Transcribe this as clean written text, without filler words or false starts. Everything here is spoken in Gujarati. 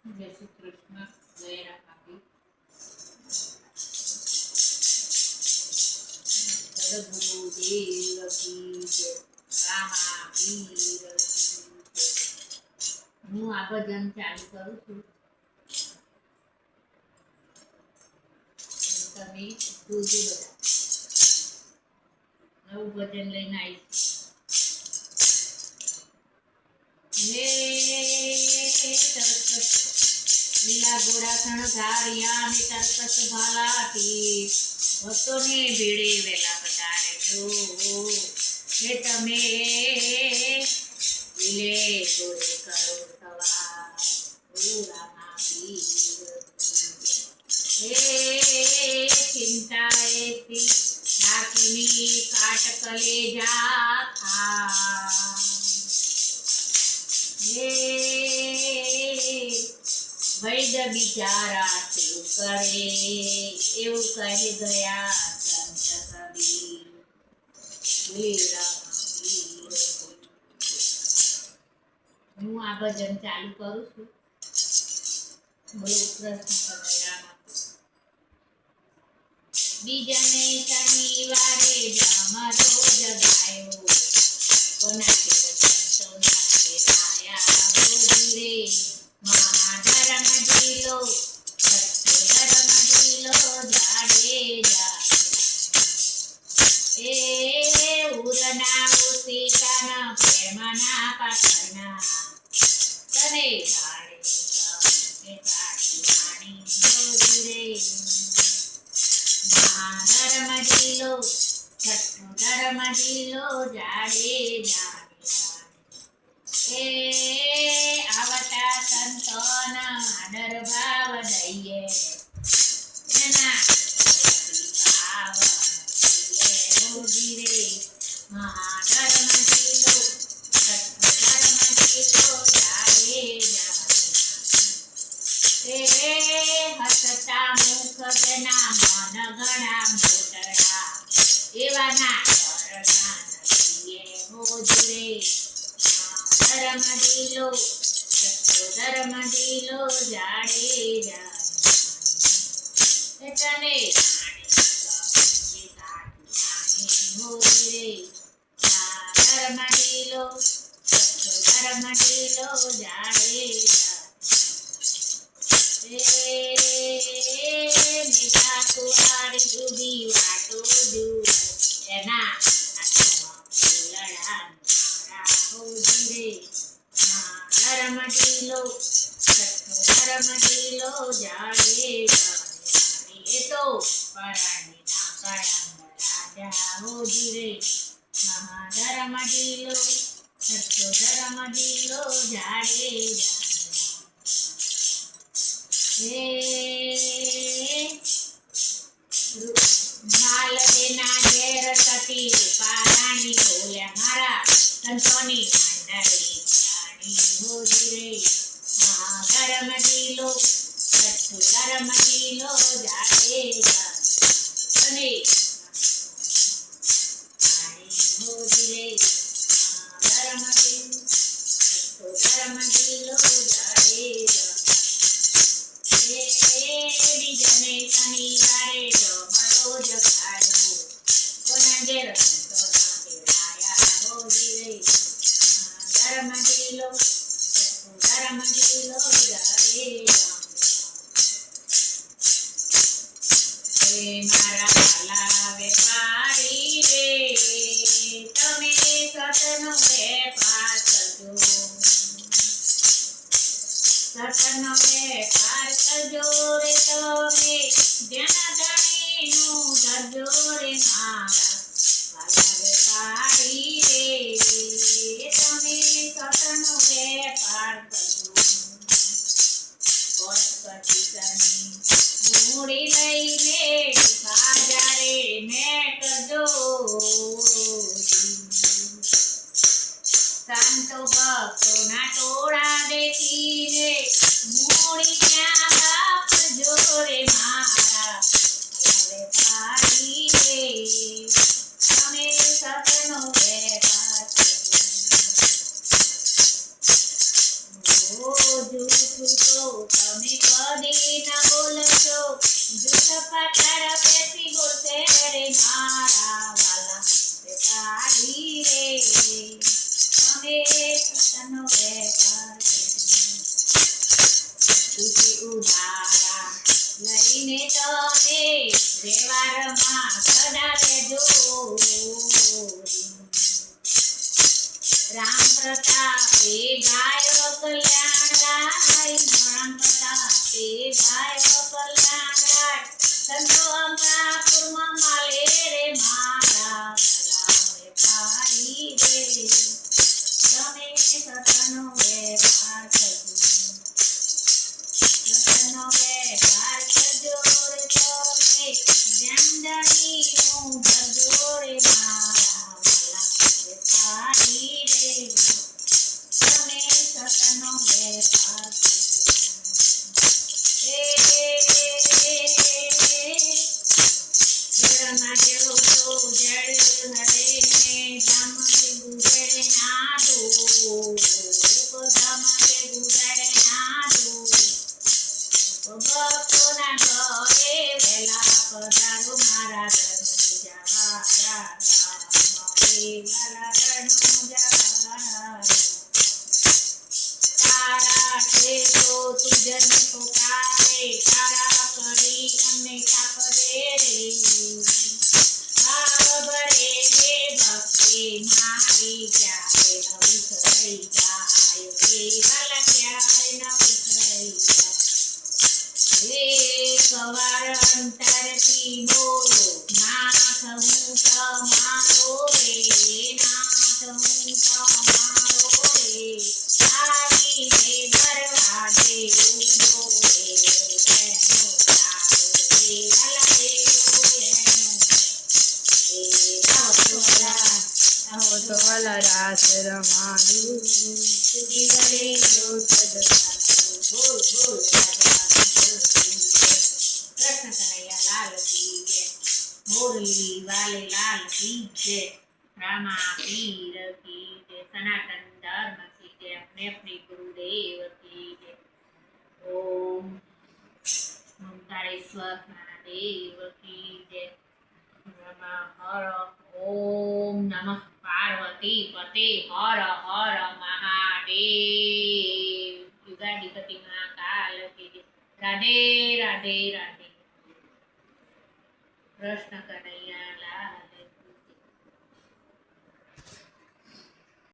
જય શ્રી કૃષ્ણ. જય રામાપી. સદગુરુ દેવ કી જય. રામાપી કી જય. હું આ ભજન ચાલુ કરું છું. તમે જોજો બધા. નવું ભજન લઈને આવીશ. લીલા ઘોડા શણગાર્યા ને તરકસ ભાલાથી ભક્તોને ભીડે વેલા પધારે જો હે તમે લીલે ઘોડે કરો સવાર ઓ રામાપી હે ચિંતા એથી રાખીની કાટ કલેજા થા વૈદ્ય બિચારા શું કરે એવું કહી ગયા સંત કબીર. હું આ ભજન ચાલુ કરું છું. બોલો કૃષ્ણ કનૈયા. બીજાને શનિવારે જમરો જગાયો કોના કે સંતોના કેરાયા બોલી રે મહાધર્મ જીલો સત્ય ધર્મ જીલો જાડેજા એ ઉરના ઉતિકાના પ્રેમના પાકરના તને જાડે કે કાઠી વાણી બોલી રે મહાધર્મ જીલો સત્ય ધર્મ જીલો જાડેજા એ આવતા સંતોના આદર ભાવ દઈએ એના પાવન થઈએ મોદી રે મહાધર્મ જીલો સત્યધર્મ જીલો જાડે એ હસતા મુખ જેના મન ગણા મોટડા એવા ના કરતા નહીએ મોદી રે ધર્મ દિલો સત્ય ધર્મ દિલો જાડેજા તને ધર્મ દિલો સત્ય ધર્મ દિલો જાડેજા મીઠા કુવારી સુધી વાટો જુ એના લડા ધર્મ દિલો સત્ય ધર્મ દિલો જાડે એ તો પરાણી ના કળંગ રાજા હોજી રે મહાધર્મ દિલો સત્ય ધર્મ દિલો જાડે માલ દેના ઘેર સતી પારાણી બોલ્યા મારા સંતોની મંડળી હોજી રે મહાધર્મ દિલો સત્ય ધર્મ દિલો જાડે અને હોજી રે મહાધર્મ દિલો સત્ય ધર્મ દિલો જાડે બીજને શનિવારે જમરો જગાડ્યો કોના ઘેર સંતોના કેરાયા હોજી રે ધર્મ દિલો ધર્મ દિલો જાડે મારા વાલા વેપારી રે તમે સતનો વેપાર કરજો સતનો વેપાર કરજો રે તમે જેના ધણીનું ધરજો રે મારા વાલા વેપારી રે તમે સતનો વેપાર કરજો મૂડી લઈને બાજારે મેં કરજો સંતો ભક્તોના ટોળા દેખીને મૂડી ત્યાં વાપરજો રે મારા વેપારી રે તમે સતનો વેપાર કરજો જૂઠું તો તમે કદી ન બોલશો જૂઠ પાછળ પેસી બોલશે રે મારા વાલા વેપારી રે તમે સતનો વેપાર તુજી ઉધારા લઈને તમે વ્યવહારમાં સદા રહેજો રામ પ્રતાપે ગાયો કલ્યાણ રાય રામ પ્રતાપે ગાયો કલ્યાણ રાય સંતો અંબાપુરમાં માલે રે મારા વેપારી રે તમે સતનો વેપાર કરજો સતનો વેપાર કરજો રે તમે જમદણીનું ભરજો રે મારા વેપારી રે તમે સતનો વેપાર જળમાં જેવો તો જળ હરે ને ધામ કે ગુજરે નાડો ધામ કે ગુજરે નાડો ભક્તોના ઘરે વહેલા પધારો મારા રણુજા મારા તારા છે તો તુજને પુકારે તારા કરી અને કાપરે રે ભાવ ભરે રે ભક્તિ મારી ક્યારે નવી થઈ જાય કેવલ ક્યારે નવી થઈ જાય એકવાર અંતરથી બોલો નાથ હું તમારો રે નાથ હું તમારો રે આવીને દરવાજે ઉભો રે તેનો તારો રે ગલા આવો તો વાલા રાસ રમાડું સુધી ગરે જો સદા બોલ બોલ કૃષ્ણ કનૈયા લાલ કી જય મોરલી વાલે લાલ કી જય રામા પીર કી જય સનાતન ધર્મ की जय अपने अपने गुरुदेव की जय ओम ओंकारेश्वर महादेव की जय नमः हर ओम नमः पार्वती पते हर हर महादेव युगाधिपति महाकाल की जय राधे राधे राधे कृष्ण कन्हैया